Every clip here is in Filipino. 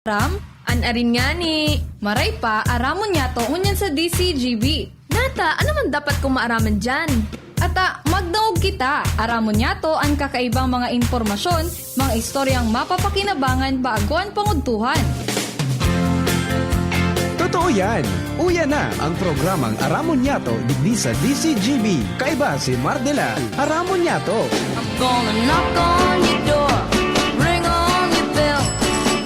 Ram, anarin nga ni. Maray pa, aramon niya to unyan sa DCGB. Nata, ano man dapat kong maaraman dyan? Ata, magdaog kita. Aramon niya to ang kakaibang mga impormasyon, mga istoryang mapapakinabangan bago ang pangudtuhan. Totoo yan! Uya na ang programang Aramon Yato digdi sa DCGB. Kaiba si Mardela. Aramon Yato. I'm gonna knock on your door, ring on your bell,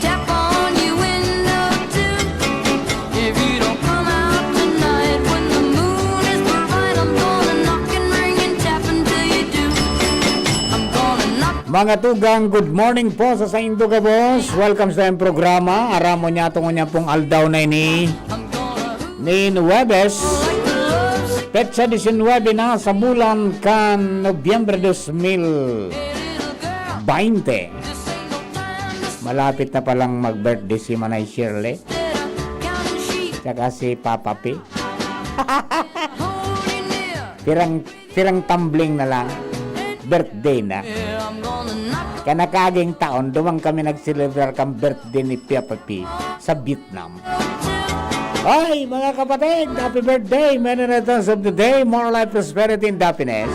tap on your window too. If you don't come out tonight when the moon is bright, I'm gonna knock and ring and tap until you do. I'm gonna knock. Mga tugang, good morning po sa Sainto ka boss. Welcome sa iyong programa. Aramon niya itong niya pong aldaw na ini. Ni Nuwebes, petsa 19 na sa bulan kan Nobyembre 2020. Malapit na palang mag-birthday si Manay Shirley. Tsaka si Papa P. Tirang tumbling na lang. Birthday na. Kanakaging taon, dumang kami nag-celebrate kang birthday ni Papa P sa Vietnam. Ay, mga kapatid, happy birthday! Many returns of the day, more life, prosperity, and happiness.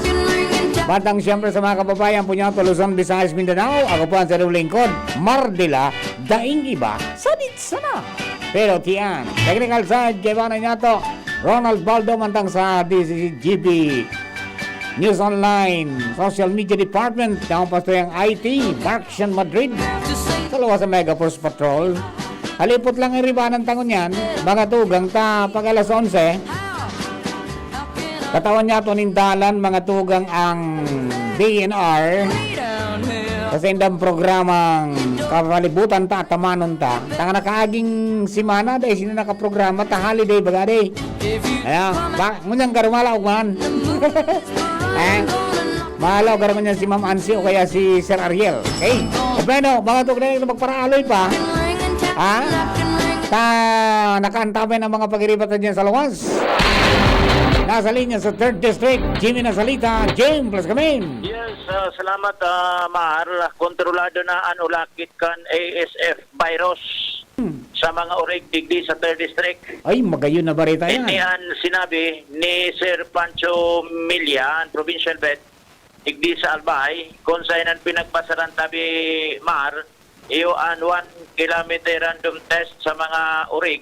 Batang siyempre sa mga kababayan po niya, Luzon, Visayas, Mindanao. Ako po ang sarong lingkod, Mardela, daing iba, sanit sana. Pero tiyan, technical side, Giovanna Ñato, Ronald Baldo, mantang sa DCGB, News Online, Social Media Department, ang pasto yung IT, Marction Madrid, sa lawas sa Mega Force Patrol. Halipot lang ang riba ng tangon yan, mga tugang ta pag alas 11. Katawan niya ito nindalan, mga tugang ang DNR. Kasi indang programang kapalibutan ta, tamanon ta. Tanga nakaaging simana, dahil sino nakaprograma, ta holiday baga day. Ayan, ngunyang karumala o man. Mahalaw karoon niya si Ma'am Ansi o kaya si Sir Ariel. Okay? O bueno, mga tugang na magparaaloy pa. Nakaantabay ng mga pag-iribatan dyan sa lawas. Nasa linya sa 3rd District, Jimmy Nasalita, James plus Kamin. Yes, salamat Mar. Kontrolado na ang ulakit kan ASF virus sa mga orig digdi sa 3rd District. Ay, magayon na barita yan. Inian sinabi ni Sir Pancho Milya, ang Provincial Vet, digdi sa Albay, kung saan ang pinagpasaran tabi Mar, iyo an 1 kilometer random test sa mga urig.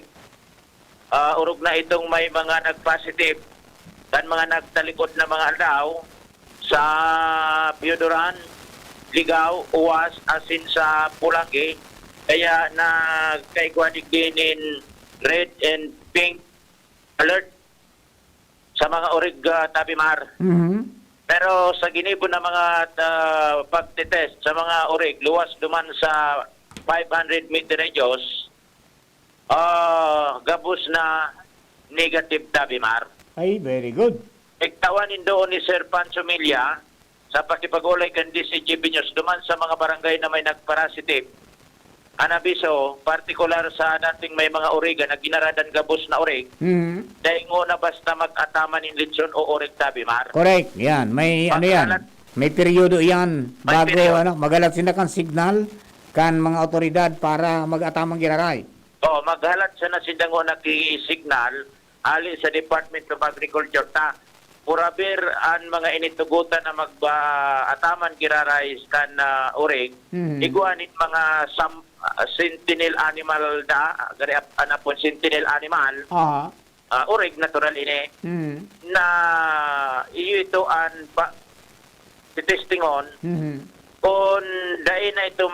Urog na itong may mga nag-positive dan mga nagtalikod na mga aldaw sa Piodoran, Ligaw, Uwas, asin sa Pulangi. Kaya nagkaigwanig din red and pink alert sa mga urig tabi Mar. Mm-hmm. Pero sa ginibo na mga pagtitest sa mga urig, luwas duman sa 500 meter radius, gabos na negative tabi Mar. Ay, very good. Iktawanin doon ni Sir Pancho Milya sa pakipag-ulay kan DCGB News duman sa mga barangay na may nagparasitive. Anabiso, partikular sa dating may mga origa na ginaradan gabos na orig, dahil na basta mag-ataman in lechon o orig tabi Mar. Correct. Yan. May ano yan. May periodo yan. May Bago periodo. magalat sila kan signal kan mga otoridad para mag-atamang giraray. Maghalat sa nasindango na ki-signal ali sa Department of Agriculture ta. Purabir ang mga initugutan na mag-ataman giraray kan orig, iguanin mga sentinel animal da, gari anapon sentinel animal, orig natural ini, na iyo ito ang testingon, kung dahil na ito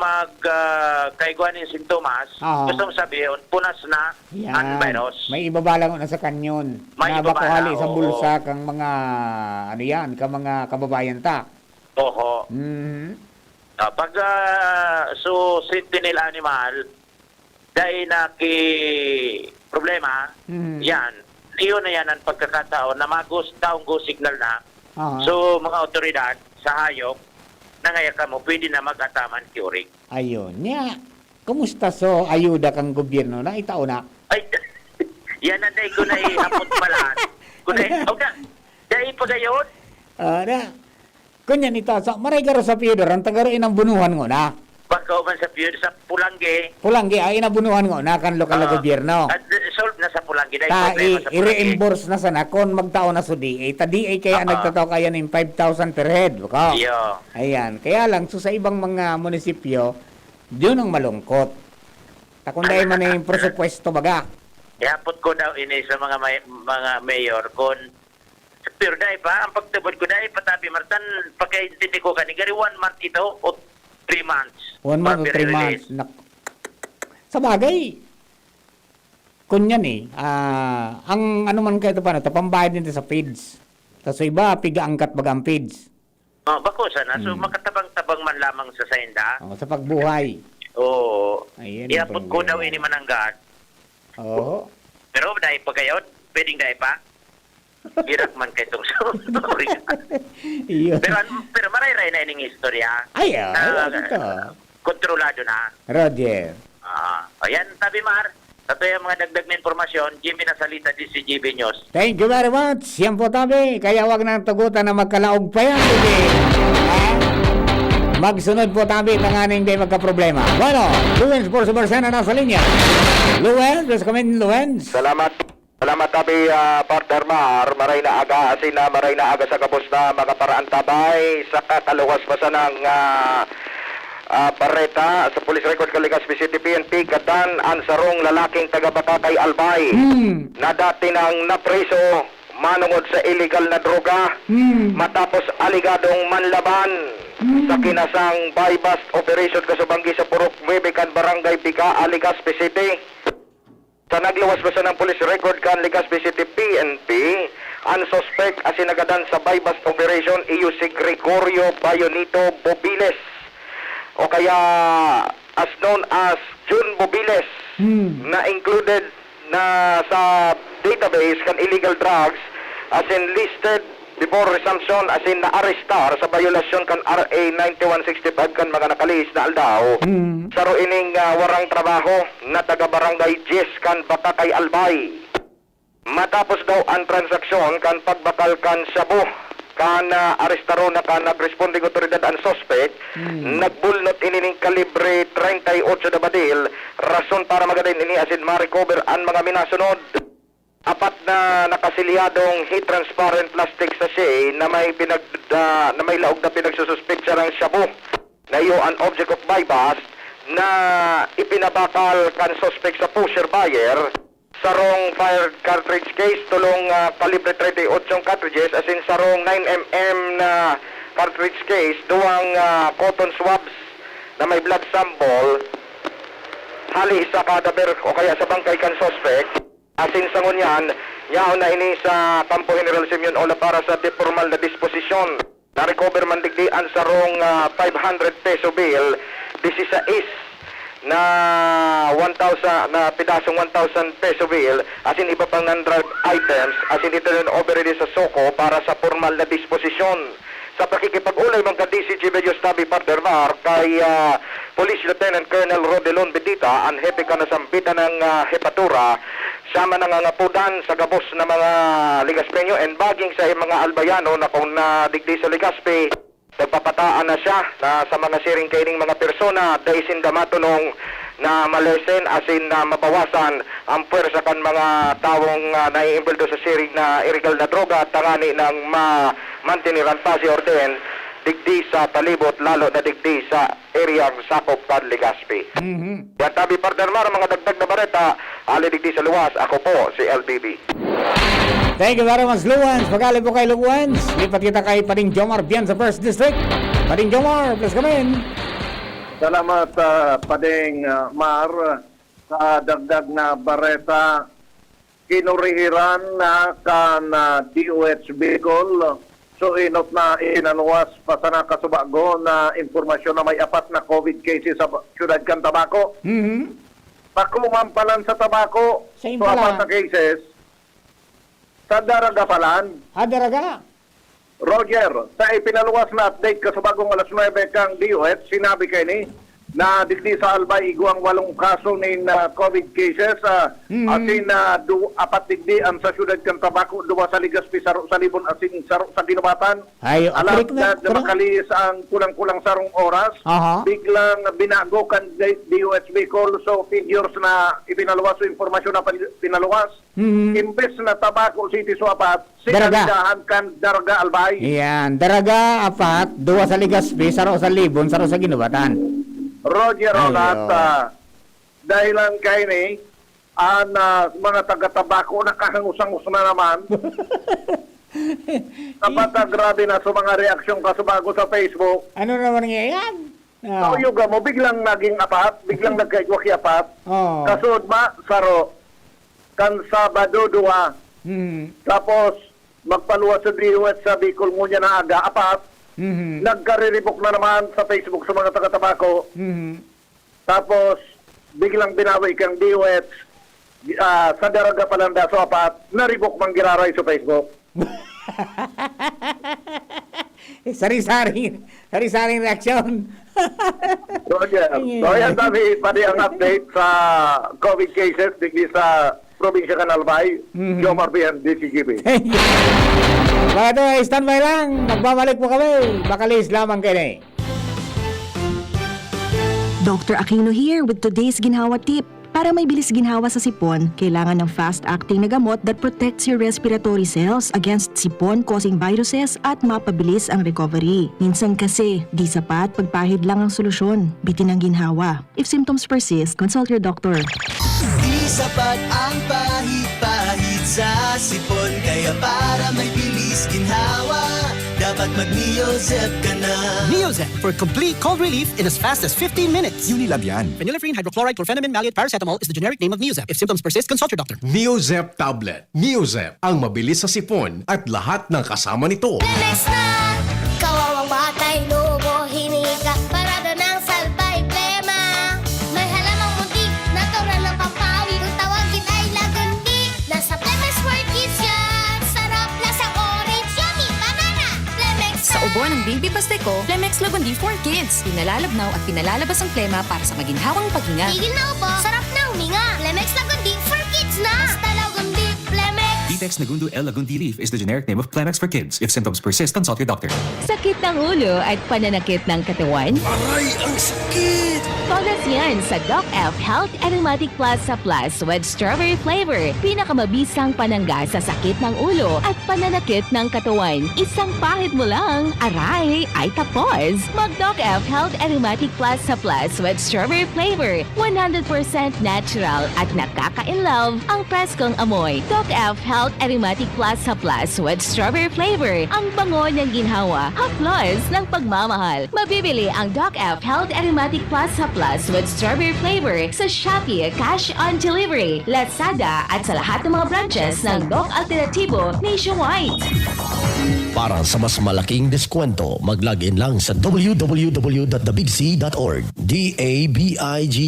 kaiguanin sintomas, gusto mong sabihin, punas na ang virus. May ibabalang na sa kanyon. May Nabakuhali ibabala, sa oo. bulsa kang mga ano yan, kang mga kababayan ta. Oho. Pag so sentinel animal, dahil na problema, yan, iyon na yan ang pagkakataon na taong go signal na. So mga otoridad sa hayop, nangaya ka mo, pwede na mag-ataman kiurig. Ayun. Nya, kumusta so ayuda kang gobyerno na itao na? Ay, yan na dahil ko na ihapot pala. Dahil pa gayon? Na. Kunyan ito, sa maray garo sa Piedor, ang tagaroin ng bunuhan ngo na. bakaw man sa Piyod, sa Pulangge. Pulanggi, ay inabunuhan ko na kan lokal na gobyerno. At solve na sa Pulangge. Dahil Ta problema sa Pulangge. i-reimburse na sana kung magtao na sa DA. Ta DA kaya nagtataw kaya ng 5,000 per head. Bako. Iyo. Ayan. Kaya lang, so sa ibang mga munisipyo, yun ang malungkot. Ta kung dahil man yung presupuesto baga. Ihapot ko daw ini sa mga mayor kung pero dahil pa, ang pagtubod ko dahil patabi Martan, pagkaintindi ko kanigari 1 month ito o 3 months. 1 month o 3 months. Sa bagay, kunyan ang ano man kayo ito pa, pambayad nito sa feeds. Tapos iba, pigaangkat bagang feeds. Bako sana, so makatabang-tabang man lamang sa sainda. Sa pagbuhay. Oo. Ayun, Ihapot ko daw ini mananggat. Oo. Pero dahil pa kayo, pwedeng dahil pa. Girak man kayo itong sorry. Iyo. pero maray-ray na ining istorya. Ay, na, ito. kontrolado na. Roger. Ayan, tabi Mar. Ito yung mga dagdag na informasyon. Jimmy Nasalita, DCGB News. Thank you very much. Yan po tabi. Kaya wag nang tugutan na magkalaog pa yan. Magsunod po tabi. Tanganing di magka-problema. Bueno, Luwens por su persona nasa linya. Luwens, let's come in, Luwens. Salamat tabi partner Mar, maray na aga asin na maray na aga sa kapos na mga paraan tabay sa kakaluwas pa sa ng Barreta sa Police Record Legazpi City PNP katan ang sarong lalaking taga Bakakay Albay na dati nang napreso manungod sa illegal na droga matapos aligadong manlaban sa kinasang buy-bust operation kasubanggi sa Purok Mebekan Barangay Bika, Legazpi City. Sa nagluwas ba sa ng police record kan Legazpi City PNP, ang suspect asinagadan sa buy-bust operation iyo si Gregorio Bayonito Bobiles o kaya as known as June Bobiles na included na sa database kan illegal drugs as in listed before resumption as in na-arrestar sa violasyon kan RA 9165 kan mga nakalis na aldaw sa ining warang trabaho na taga-barangay Jis kan Bakakay Albay. Matapos daw ang transaksyon kan pagbakal kan Shabu kan arestaro na kan nag-responding otoridad ang suspect nagbulnot inining kalibre 38 na badil rason para magadin ini asin ma-recover ang mga minasunod. Apat na nakasilyadong heat transparent plastic sachet na may laog na pinagsususpect siya ng Shabu na iyo an object of buy-bust na ipinabakal kan suspect sa pusher buyer sarong fired cartridge case tulong kalibre 38 cartridges as in sarong 9mm na cartridge case duwang cotton swabs na may blood sample hali sa cadaver o kaya sa bangkay kan suspect. Asin sa ngunyan, yaon na ini sa Campo General Simeon Ola para sa deformal na disposisyon. Na-recover man digdian sa rong 500 peso bill, 16 na 1,000 na pidasong 1,000 peso bill, asin iba pang non-drug items, asin ito rin overready sa Soko para sa formal na disposisyon. Sa pakikipag-ulay mga DCG Medios Tabi Partner Mar kay Police Lieutenant Colonel Rodelon Bedita ang hepe ka nasambitan ng hepatura sama ng ngapudan sa gabos na mga Legazpeño and baging sa mga albayano na kung nadigdi sa Legazpi nagpapataan na siya na sa mga siring kaining mga persona daisin damatunong na malesen asin na mabawasan ang puwersa kan mga tawong naiimbeldo sa siring na illegal na droga at tangani ng mantiniran pasi orden digdi sa palibot lalo na digdi sa area sakop kan Legazpi. Yan tabi partner Mar mga dagdag na bareta ali digdi sa luwas ako po si LBB. Thank you very much, Luwens. Pagkali po kay Luwens. Lipat kita kay Pading Jomar Bian sa 1st District. Pading Jomar, please come in. Salamat Pading Mar sa dagdag na bareta kinurihiran na kan DOH Bicol so inot na inanuwas pa sa nakasubago na informasyon na may apat na COVID cases sa syudad kan Tabaco. Pakumampalan sa Tabaco Same so pala. apat na cases sa Daragapalan. Daraga. Roger, sa ipinaluwas na update kasubagong alas 9 kang DOH, sinabi kay ni na digdi sa Albay iguang 8 kaso nin COVID cases asin apat digdi ang sa syudad kan Tabaco duwa sa Legazpi saro sa Libon asin saro sa Ginubatan. Ay, Alam correct na, na makalis ang kulang-kulang sarong oras. Aha. Biglang binago kan DOHB call so figures na ipinaluwas o informasyon na pinaluwas. Imbes na Tabaco City so apat sinalidahan kan Daraga Albay. Yan, Daraga, apat, duwa sa Legazpi, saro sa Libon, saro sa Ginubatan. Roger Rolat, dahilan kay ni, ang mga taga-tabako nakahangusang-us na naman. Kapag grabe na sa mga reaksyon kasubago sa Facebook, Ano naman ngayon? so yuga mo, biglang naging apat, biglang nagkaigwaki apat. Oh. Kasud ba, saro, kan Sabado, duwa. Tapos, magpaluwas sa DOS sa Bicol ngunya na aga, apat. Nagkariribok na naman sa Facebook sa mga taga-tabako. Tapos, biglang binawi kang DOH sa Daraga Palanda so apat, naribok mang giraray sa Facebook. Sari-saring reaksyon. Roger. So, yan dami pa ang update sa COVID cases digdi sa probinsya kan Albay. Jomar Bian, DCGB. Mga ito, standby lang. Magbabalik po kami. Bakalis lamang kayo na eh. Dr. Aquino here with today's ginhawa tip. Para may bilis ginhawa sa sipon, kailangan ng fast-acting na gamot that protects your respiratory cells against sipon-causing viruses at mapabilis ang recovery. Minsan kasi, di sapat pagpahid lang ang solusyon. Bitin ang ginhawa. If symptoms persist, consult your doctor. Di sapat ang pahit-pahit sa sipon, kaya para may bilis ginhawa, dapat mag-Neozep ka na. Neozep for complete cold relief in as fast as 15 minutes. Unilab yan. Phenylephrine, hydrochloride, chlorphenamine, maleate, paracetamol is the generic name of Neozep. If symptoms persist, consult your doctor. Neozep tablet. Neozep, ang mabilis sa sipon at lahat ng kasama nito. Lemex na! Kawawang batay, lubo, hinika, parada ng salbay, plema. May halamang muntik, natural ng pampawi, kung tawagin ay lagundi. Nasa Plemex for Kids yan! Sarap, lasang orange, yummy, banana! Plemex na! Sa ubo ng baby pasteko, Plemex Lagundi for Kids. Pinalalabnaw at pinalalabas ang plema para sa maginhawang paghinga. Tigil na ubo, sarap na huminga. Plemex Lagundi for Kids na! Basta Lagundi, Plemex! Vitex Nagundu L. Lagundi Leaf is the generic name of Plemex for kids. If symptoms persist, consult your doctor. Sakit ng ulo at pananakit ng katawan? Aray, ang sakit! Todas yan sa Doc F Health Aromatic Plus sa Plus with strawberry flavor. Pinakamabisang panangga sa sakit ng ulo at pananakit ng katawan. Isang pahid mo lang, aray, ay tapos. Mag Doc F Health Aromatic Plus sa Plus with strawberry flavor. 100% natural at nakaka-inlove ang preskong amoy. Doc F Health Aromatic Plus sa Plus with strawberry flavor. Ang bango ng ginhawa, haplos ng pagmamahal. Mabibili ang Doc F Health Aromatic Plus sa Plus with strawberry flavor sa Shopee Cash on Delivery, Lazada at sa lahat ng mga branches ng Doc Alternativo nationwide. Para sa mas malaking deskwento, mag-login lang sa www.thebigc.org.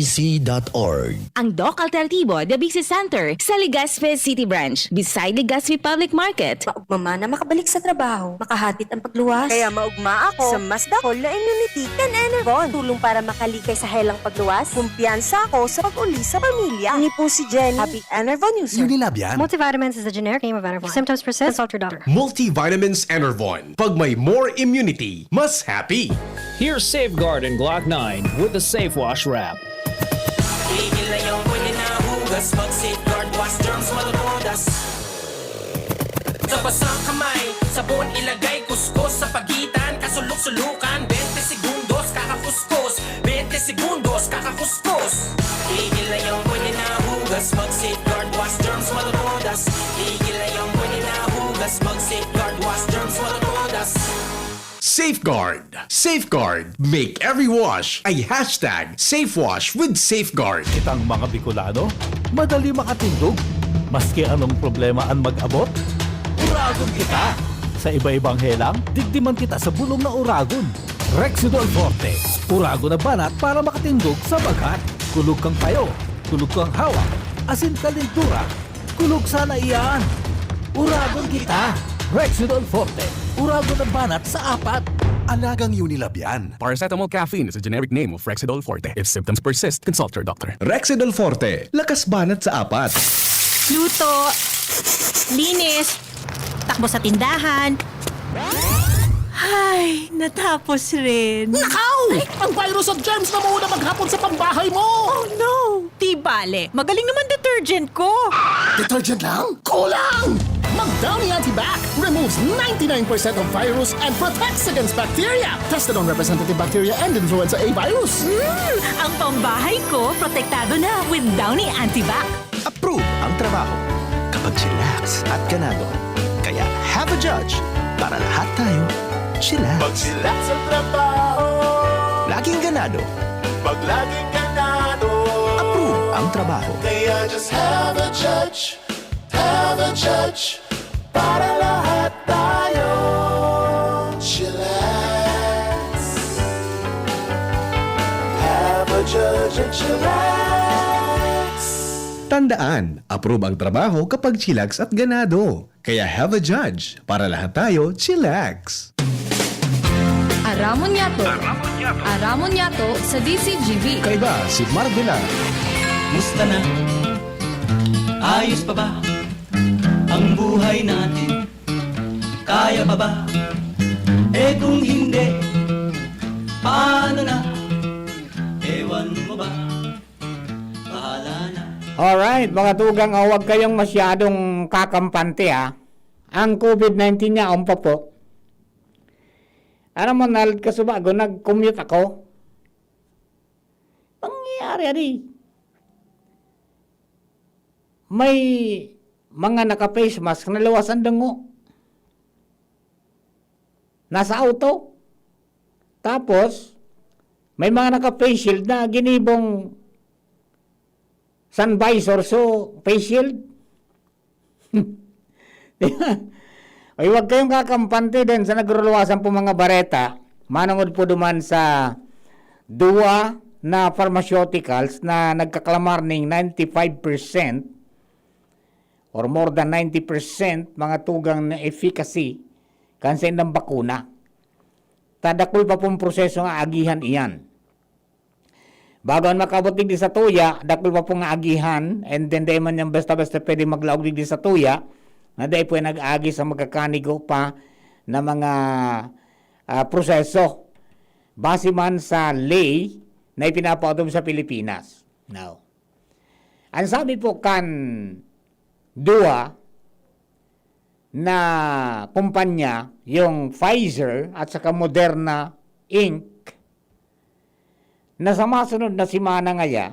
DABIGC.org. Ang Doc Alternativo, The Big C Center sa Legazpi City Branch, beside Legazpi Public Market. Maugma na makabalik sa trabaho, makahatid ang pagluwas. Kaya maugma ako sa mas dakol na immunity kan Enervon. Tulong para makalikay sa helang pagluwas. Kumpiyansa ako sa pag-uli sa pamilya. Ni po si Jenny, happy Enervon user. Unilab yan. Multivitamins is the generic name of Enervon. If symptoms persist, consult your doctor. Multivitamins Enervon. Pag may more immunity, mas happy. Here's Safeguard in Glock 9 with the Safe Wash Wrap. Tigil na yung pwede na hugas, mag-safeguard, wash germs, malutodas. Sa basang kamay, sabon ilagay, kuskus sa pagitan, kasulok-sulukan, 20 segundos, kakakuskus, 20 segundos, kakakuskus. Tigil na yung pwede na hugas, mag-safeguard, wash germs, malutodas. Tigil na yung pwede na hugas, mag-safeguard, wash germs, malutodas. Safeguard. Safeguard. Make every wash ay hashtag SafeWash with Safeguard. Kitang mga Bicolano, madali makatindog. Maski anong problema ang mag-abot, uragon kita. Sa iba-ibang helang, digdiman kita sa bulong na uragon. Rexidol Forte, uragon na banat para makatindog sa bagat. Kulog kang payo, kulog kang hawak, asin kalintura, kulog sana iyan. Uragon kita. Rexidol Forte, uragon na banat sa apat. Alagang Unilab yan. Paracetamol caffeine is a generic name of Rexidol Forte. If symptoms persist, consult your doctor. Rexidol Forte, lakas banat sa apat. Luto, linis, takbo sa tindahan. Ay, natapos rin. Nakaw! Ang virus at germs na muna maghapon sa pambahay mo! Oh no! Di bale, magaling naman detergent ko. Detergent lang? Kulang! Mag-Downy Antibac removes 99% of virus and protects against bacteria. Tested on representative bacteria and influenza A virus. Ang pambahay ko, protektado na with Downy Antibac. Approve ang trabaho kapag chillax at ganado. Kaya have a judge para lahat tayo chillax. Pag sila sa trabaho, Laging ganado. pag laging ganado, Approve ang trabaho. kaya just have a judge, para lahat tayo. Chillax. Have a judge and chillax. Tandaan, approve ang trabaho kapag chillax at ganado. Kaya have a judge para lahat tayo chillax. Aramon Yato. Aramon Yato sa DCGB. Kaiba si Mardela. Musta na? Ayos pa ba ang buhay natin? Kaya pa ba? Eh kung hindi, paano na? Ewan mo ba? Bahala na. Alright, mga tugang, huwag kayong masyadong kakampante ha. Ang COVID-19 niya, pa po. Alam mo, kasubago, nag-commute ako. Pangyayari, ari. May mga naka-face mask na lawas ang dango. Nasa auto. Tapos, may mga naka-face shield na ginibong sun visor, so face shield. Ay, huwag kayong kakampante din sa nagruluwasan po mga bareta. Manangod po duman sa duwa na pharmaceuticals na nagkaklamar ng 95% or more than 90% mga tugang na efficacy kansa ng bakuna. Tadakul pa pong proseso nga agihan iyan. Bago ang makabot di sa tuya, dakul pa pong agihan, and then di man yung basta-basta pwede maglaog di sa tuya, na di po nag-agi sa magkakanigo pa na mga proseso. Base man sa lay na ipinapautom sa Pilipinas. Now, ang sabi po kan dua na kumpanya, yung Pfizer at saka Moderna Inc., na sa masunod na simana ngaya,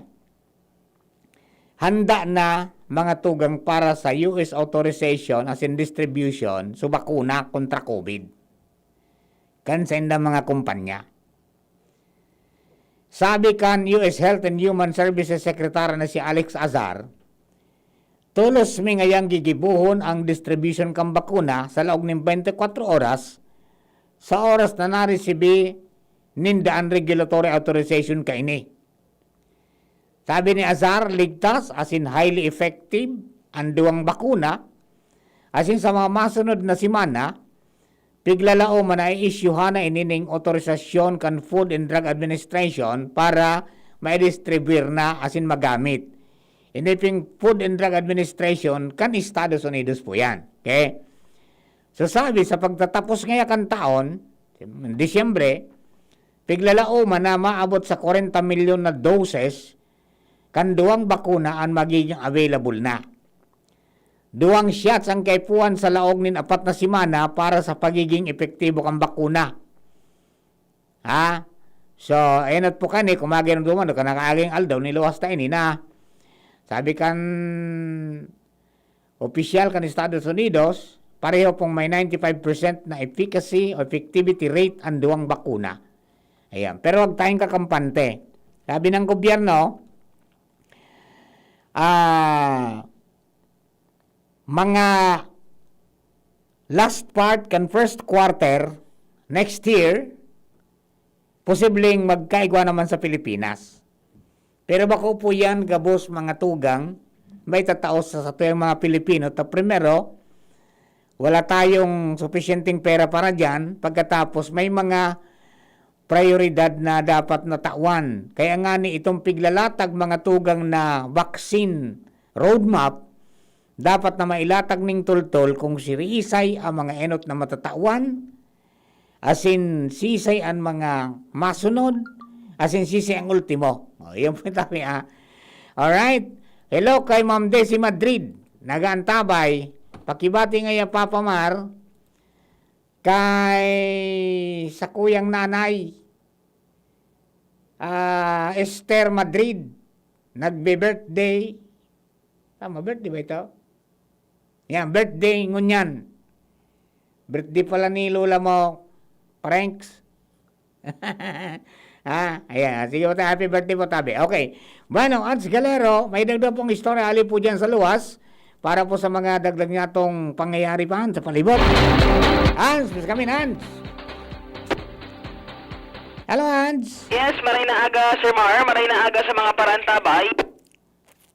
handa na mga tugang para sa US authorization as in distribution so bakuna kontra COVID. Kansenda mga kumpanya. Sabi kan US Health and Human Services Secretary na si Alex Azar, tulos mi ngayang gigibuhon ang distribution kang bakuna sa laog ng 24 oras sa oras na naresibi nindaan regulatory authorization kaini. Sabi ni Azar, ligtas as in highly effective ang duwang bakuna as in sa mga masunod na simana piglalao man ay isyuhan na inining authorizasyon kan Food and Drug Administration para ma-distribute na as in magamit. Iniping Food and Drug Administration kan Estados Unidos po yan. Okay? So sabi, sa pagtatapos ngaya kan taon, Disyembre, piglalao man na maabot sa 40 milyon na doses kan duwang bakuna ang magiging available na. Duwang shots ang kaipuan sa laog nin 4 na simana para sa pagiging epektibo kang bakuna. Ha? So, ayun po kani, kumagin duman, ka nakaaging aldaw, niluwas tayo na. Sabi kan opisyal kan Estados Unidos, pareho pong may 95% na efficacy o effectivity rate ang duwang bakuna. Ayan. Pero huwag tayong kakampante. Sabi ng gobyerno, mga last part kan first quarter next year, posibleng magkaigwa naman sa Pilipinas. Pero bako po yan, gabos mga tugang, may tataos sa tuyang mga Pilipino. Primero, wala tayong sufficienteng pera para dyan. Pagkatapos, may mga prioridad na dapat natawan. Kaya nga ni itong piglalatag mga tugang na vaccine roadmap, dapat na mailatag ning tultol kung sirisay ang mga enot na matatawan, asin sisay ang mga masunod, asin sisay ang ultimo. O, yun po tabi Alright. Hello kay Ma'am Desi Madrid. Nagaantabay. Pakibati ngayon Papa Mar kay sa kuyang nanay Esther Madrid. Nagbe-birthday. Tama, birthday ba ito? Yan, birthday ngunyan. Birthday pala ni Lola mo, Franks. Ayan. Sige po, happy birthday po, tabi. Okay. Bueno, Ans Galero, may dagdag pong istorya ali po dyan sa luwas para po sa mga dagdag niya tong pangyayari pa sa palibot. Ans, mas kami, Ans. Hello, Ans. Yes, maray na aga, Sir Mar. Maray na aga sa mga parantabay.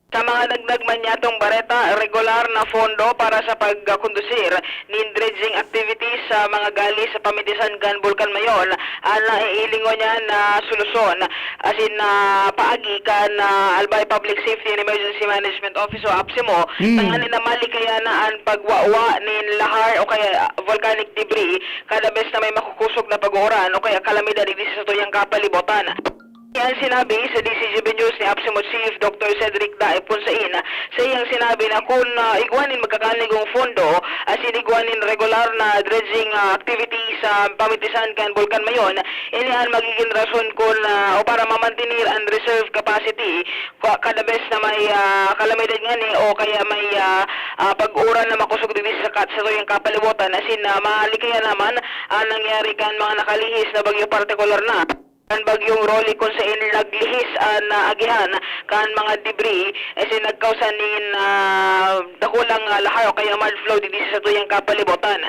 Sa mga dagdag man niya tong Bareta, regular na fondo para sa pagkondusir ni dredging activities sa mga gali sa Pamitisan kan Bulkan Mayon. Ana iilingo niya na solusyon asin na paagi kan Albay Public Safety and Emergency Management Office o APSIMO tangani na malikayaan pagwawa ni lahar o kaya volcanic debris kada bes na may makukusog na pag-uuran o kaya kalamidad dito sa tuyang kapalibutan. Yan sinabi sa DCGB News ni APSIMO Chief Dr. Cedric Dae Punsain sa iyang sinabi na kung igwanin magkakaligong fondo as inigwanin regular na dredging activity sa Pamitisan kan Bulkan Mayon, inihan magiging rason kung o para mamantinir ang reserve capacity kada bes na may kalamidad nga ni o kaya may pag-uran na makusog dito sa tuyang kapalibutan asin malikaya naman ang nangyari kan mga nakalihis na bagyo partikular na kan bagyong Rolly kung sa naglihis na agihan kan mga debris ay nagkausan nin dakulang lahar o kaya mud flow dito sa tuyang kapalibutan.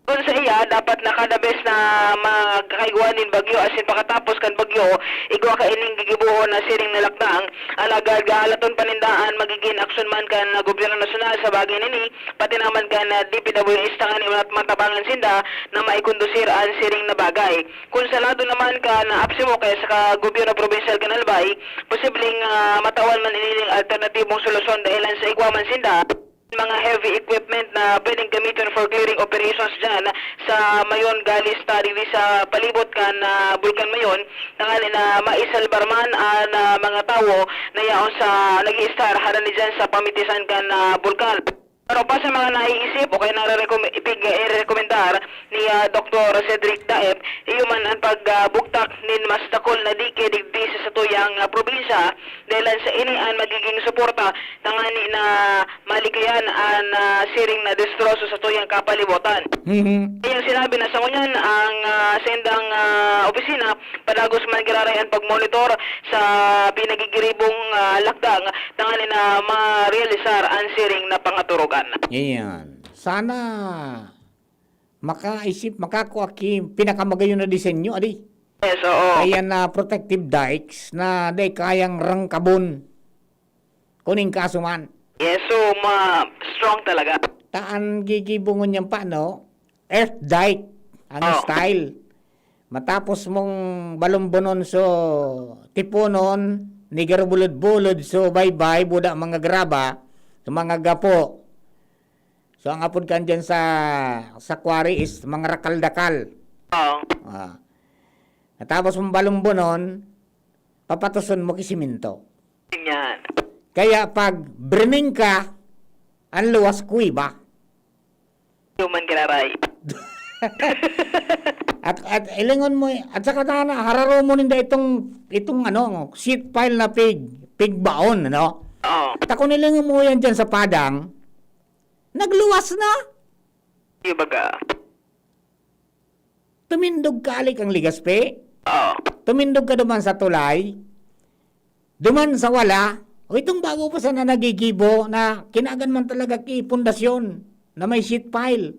Kung sa iya, dapat na kada bes na magkakaigwanin bagyo asin pakatapos kan bagyo, igwa ka ining gigibuhon na siring nalakdang, alagad gahalaton panindaan magiging aksyon man kan gobyerno nasyonal sa bagay nini, pati naman kan DPWS tangan at matabangan sinda na maikondusir ang siring na bagay. Kung sa lado naman ka na APSIMO kaya sa gobyerno provincial kan Albay, posibleng matawan man iniling alternatibong solusyon dahilan sa igwa man sinda mga heavy equipment na pwedeng gamitin for clearing operations dyan sa Mayon gali study sa palibot kan Bulkan Mayon tangali na maisalbar man ang mga tao na yaon sa nag-i-star harani dyan sa Pamitisan kan Bulkan. Pero pa sa mga naiisip o kaya i-rekomendar ni Dr. Cedric Daep, man ang pagbuktak nin mas takol na dike digdi sa tuyang probinsya dahil sa ini ang magiging suporta tangani na malikayan ang siring na destroso sa tuyang kapalibutan. Yung sinabi na sa kunyan ang sendang opisina padagos man giraray ang pagmonitor sa pinagigiribong lakdang tangani na ma-realisar ang siring na pangaturugan. Yan. Sana makakuaki pinakamagayon na disenyo, adi. Yes, oo. Kaya na protective dikes na day kayang rangkabon. Kuning kasuman. Yes, so strong talaga. Taan gigibungon yan pa, no? Earth dike. Ang style. Matapos mong balumbonon so tiponon, nigarubulod-bulod so bye-bye, buda mga graba, so mga gapo. So ang apod kan dyan sa quarry is mga rakal-dakal. Oo. Tapos mong balumbonon, papatuson mo kisiminto. Yan. Kaya pag brining ka, ang luwas kuy ba? Human giraray. at ilingon mo, at saka na hararo mo ninda itong sheet pile na pig baon, ano? Oo. At ako nilingon mo yan dyan sa padang, nagluwas na. Ibaga. Tumindog ka alik ang ligaspe. Oo. Tumindog ka duman sa tulay. Duman sa wala. O itong bago pa sana nagigibo na kinagan man talaga pundasyon na may sheet pile.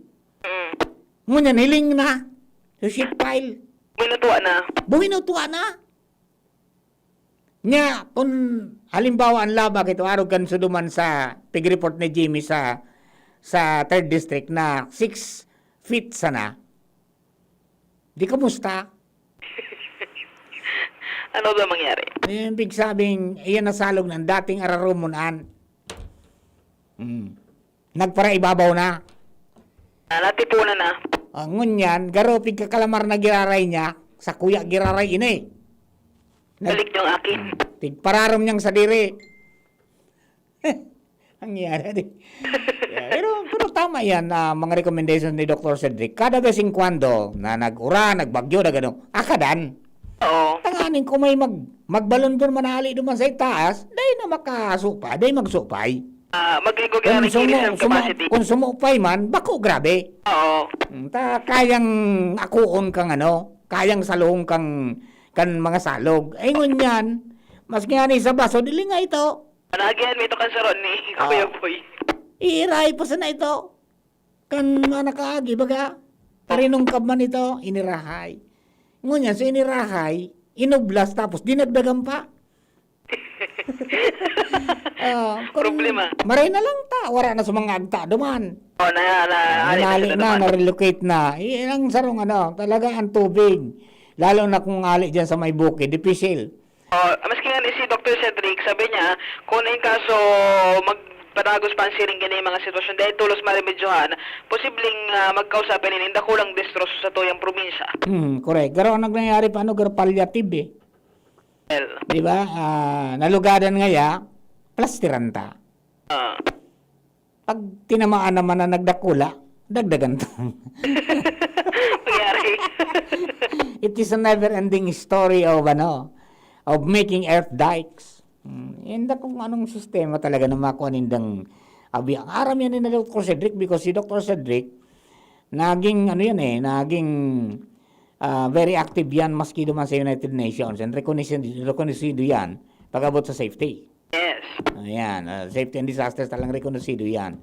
Ngunyan, hiling na. Yung sheet pile. Buminutuwa na. Nya, kung halimbawa ang labag ito, araw kan suduman sa pig-report ni Jimmy sa 3rd District na 6 feet sana. Di kamusta? Ano ba mangyari? Yung big sabing, iyan nasalog ng dating ararumunan. Nagpara ibabaw na. Natipunan na. Ngunyan, garo pigkakalamar na giraray niya, sa kuya giraray ini. Balik yung akin. Tigpararom niyang sa diri. Ang yara di. Pero tama yan na mga recommendations ni Dr. Cedric. Kada besing kwando na nag-ura, nagbagyo, na gano'n, akadan. Oo. Tanganin ko may magbalon doon manali duman sa itaas, dahi na makasupa, dahi magsupay. Magligog na ng reserve capacity. Kung sumupay man, bako grabe. Oo. Kayang akuon kang kayang saluhong kang mga salog. Ay ngunyan, mas nga ni sa baso, dili nga ito. Panagihan mo ito kan saron ni Kuya Boy. Iiray pa sana ito. Kan nakaagi, baga. Parinong man ito, inirahay. Ngunyan, so inirahay, inublas, tapos dinagdagan pa. Problema. Maray na lang ta, wala na sa mga agta duman. Nali na-relocate na. Ilang sarong talaga ang tubig. Lalo na kung ali dyan sa may bukid, dipisil. Maski nga ni si Dr. Cedric, sabi niya, kung na yung kaso magpadagos pa ang siring ganyan yung mga sitwasyon dahil tulos marimedyohan, posibleng magkausapin hindi kulang destros sa tuyang probinsya. Correct. Garo ang nangyayari pa, garo palliative eh. Well, di ba? Nalugadan ngaya, plastiran ta. Pag tinamaan naman na nagdakula, dagdagan ta. It is a never-ending story of making earth dikes. Hindi kung anong sistema talaga na makuha nindang abiyang. Aram yan ni Dr. Cedric because si Dr. Cedric naging very active yan maski duman sa United Nations and rekonosido yan pag-abot sa safety. Yes. Ayan, safety and disasters talang rekonosido yan.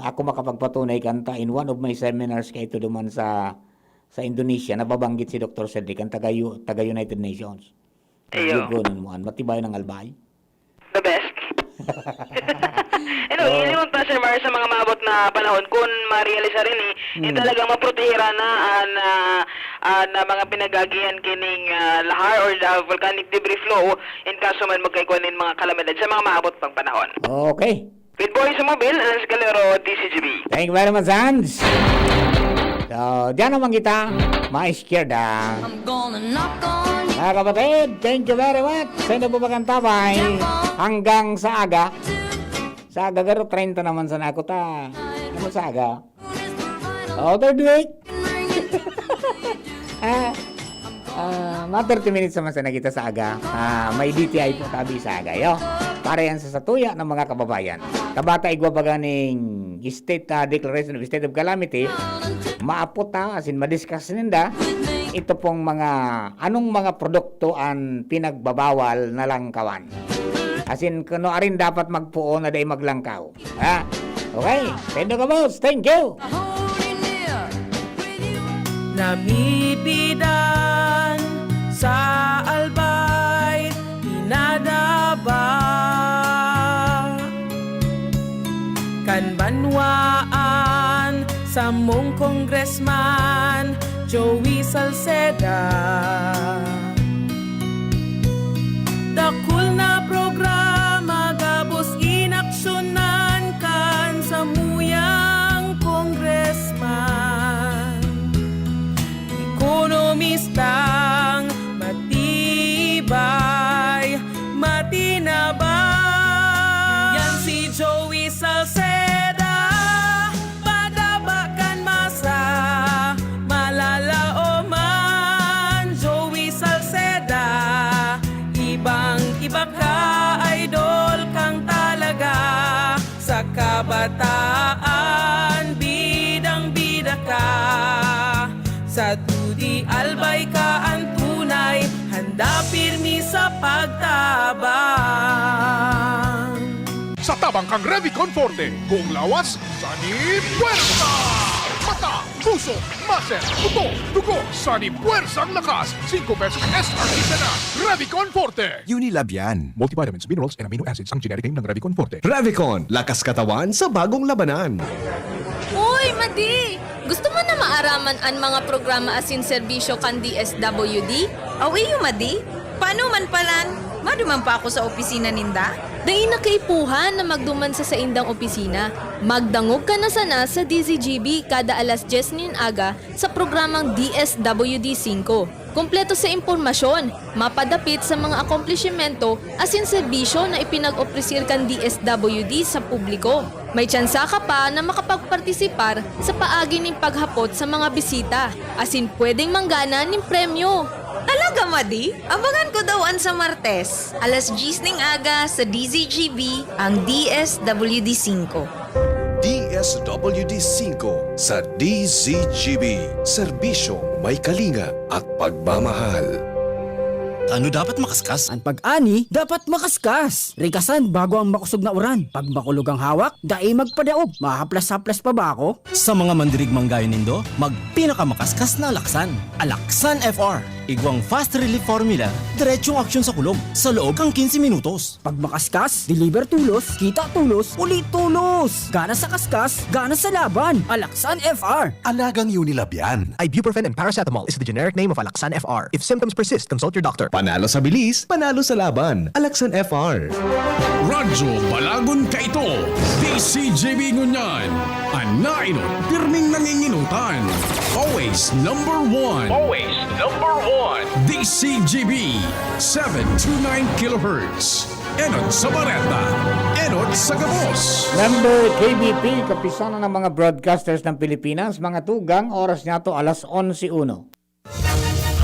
Ako makapagpatunay kanta in one of my seminars kay ito duman sa Indonesia, nababanggit si Dr. Cedric ang taga United Nations. Ganun mo, matibay ng albay. The best. Iliwan pa Sir Mar sa mga maabot na panahon kung ma-realize rin talagang maprotehira na mga pinagagihan kining lahar or the volcanic debris flow in kaso man magkaikuanin mga kalamidad sa mga maabot pang panahon. Okay. With Boy sa Mobile, Hans Galero, DCGB. Thank you very much, Hans. So, diyan naman kita, ma-iskierda. I'm gonna knock on you. Mga kapatid, thank you very much. Sa inyo po tabay hanggang sa aga. Sa aga, garo 30 naman sa nako ta. Ano sa aga? Third week. Mga 30 minutes naman sa nakita sa aga. May DTI po tabi sa aga. Para yan sa satuya ng mga kababayan. Kabata igwa pa ganing state declaration of state of calamity. Maapot asin madiscuss ninda. Ito pong anong mga produkto ang pinagbabawal na langkawan. Asin kuno arin dapat magpuo na day maglangkaw. Okay, tendo ka boss. Thank you. Namibidan sa albay, inadaba kanbanwaan sa mong congressman Joey Salceda. Dakul na programa gabos inaksyonan kan sa muyang congressman. Ekonomistang matibay, matinabay. Yan si Joey Salceda, padabakan masa, malala o man. Joey Salceda, ibang-iba ka, idol kang talaga. Sa kabataan, bidang-bida ka. Sa tudi albay ka ang tunay, handa pirmi sa pagtabang. Sa tabang kang Revicon Forte, kung lawas, sani puwersa! Mata, puso, muscle, buto, dugo, sani puwersang lakas. 5 pesos SRP na Revicon Forte. Unilab yan. Multivitamins, minerals, and amino acids ang generic name ng Revicon Forte. Revicon, lakas katawan sa bagong labanan. Uy, Madi! Gusto mo na maaraman ang mga programa asin serbisyo kan DSWD? Awi yung Madi? Paano man palang? Maduman pa ako sa opisina ninda? Dahil nakaipuhan na magduman sa indang opisina. Magdangog ka na sana sa DZGB kada alas 10 nin aga sa programang DSWD 5. Kompleto sa impormasyon, mapadapit sa mga akomplishmento asin serbisyo na ipinag-opresir kan DSWD sa publiko. May tsansa ka pa na makapagpartisipar sa paagi ng paghapot sa mga bisita, asin pwedeng manggana ng premyo. Talaga, Madi? Abangan ko daw sa Martes, alas 10 ning aga sa DZGB, ang DSWD 5. DSWD 5 sa DZGB. Serbisyo, may kalinga at pagmamahal. Ano dapat makaskas? Ang pag-ani, dapat makaskas. Rikasan bago ang makusog na uran. Pag makulog ang hawak, dai magpadaog. Mahaplas-haplas pa ba ako? Sa mga mandirigmang gaya nindo, magpinakamakaskas na Alaksan. Alaksan FR. Igwang fast relief formula, diretsong aksyon sa kulog sa loob ng 15 minutos. Pag makaskas, deliver tulos, kita tulos, ulit tulos. Gana sa kaskas, gana sa laban. Alaksan FR. Alagang Unilab yan. Ibuprofen and paracetamol is the generic name of Alaksan FR. If symptoms persist, consult your doctor. Panalo sa bilis, panalo sa laban. Alaksan FR. Radyo Balagon ka ito. DCJB Ngunyan. Anainot, pirming nanginginutan. Always number one. Always number one. DCGB 729 kHz. Enot sa Bareta. Enot sa Gabos. Member KBP, kapisanan ng mga broadcasters ng Pilipinas, mga tugang, oras niya to alas 11:01.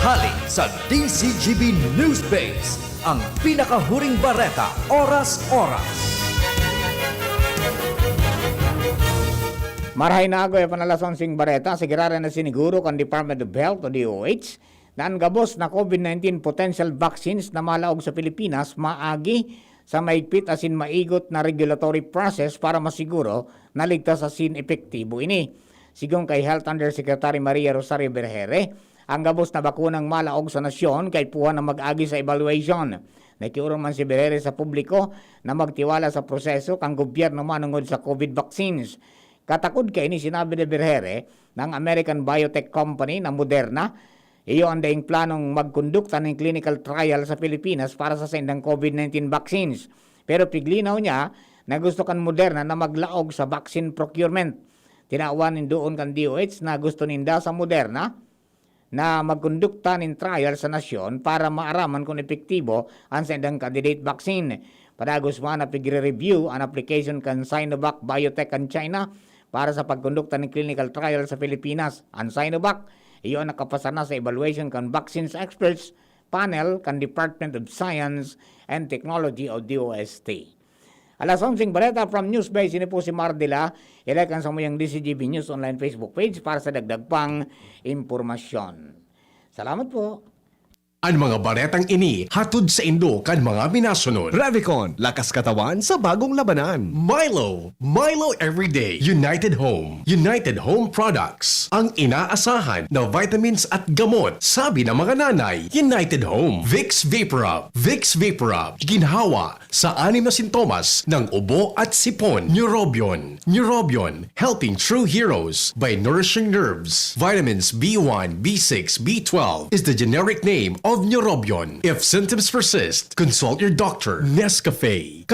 Hali sa DCGB News Base, ang pinakahuring bareta, oras-oras. Marahay na ako e panalason sing bareta, sigurara na siniguro kan Department of Health o DOH na ang gabos na COVID-19 potential vaccines na malaog sa Pilipinas maagi sa maigpit asin maigot na regulatory process para masiguro na ligtas asin epektibo ini. Sigong kay Health Undersecretary Maria Rosario Berhere, ang gabos na bakunang malaog sa nasyon kay puha na mag-agi sa evaluation. Nakiurong man si Berhere sa publiko na magtiwala sa proseso kang gobyerno manungod sa COVID vaccines. Katakod kay ni sinabi ni Berhere ng American biotech company na Moderna, iyo ang daing planong magkondukta ng clinical trial sa Pilipinas para sa sendang COVID-19 vaccines. Pero piglinaw niya na gusto kan Moderna na maglaog sa vaccine procurement. Tinawanin doon kan DOH na gusto ninda sa Moderna na magkondukta ng trial sa nasyon para maaraman kung epektibo ang sendang candidate vaccine. Padagos man na pigre-review ang application kan Sinovac Biotech kan China para sa pagkondukta ng clinical trial sa Pilipinas. Ang Sinovac, iyon nakapasa na sa evaluation kan vaccines experts panel kan Department of Science and Technology o DOST. Alas 11 baleta from Newsbase, ini po si Mardila. Ilike ang samuyang DCGB News online Facebook page para sa dagdag pang impormasyon. Salamat po. Ang mga baretang ini, hatod sa Indo kan mga minasunod. Revicon, lakas katawan sa bagong labanan. Milo, Milo Everyday, United Home. United Home Products, ang inaasahan na vitamins at gamot. Sabi ng mga nanay, United Home. Vicks Vaporub, Vicks Vaporub, ginhawa sa 6 na sintomas ng ubo at sipon. Neurobion, Neurobion, helping true heroes by nourishing nerves. Vitamins B1, B6, B12 is the generic name of Neurobion. If symptoms persist, consult your doctor. Nescafe.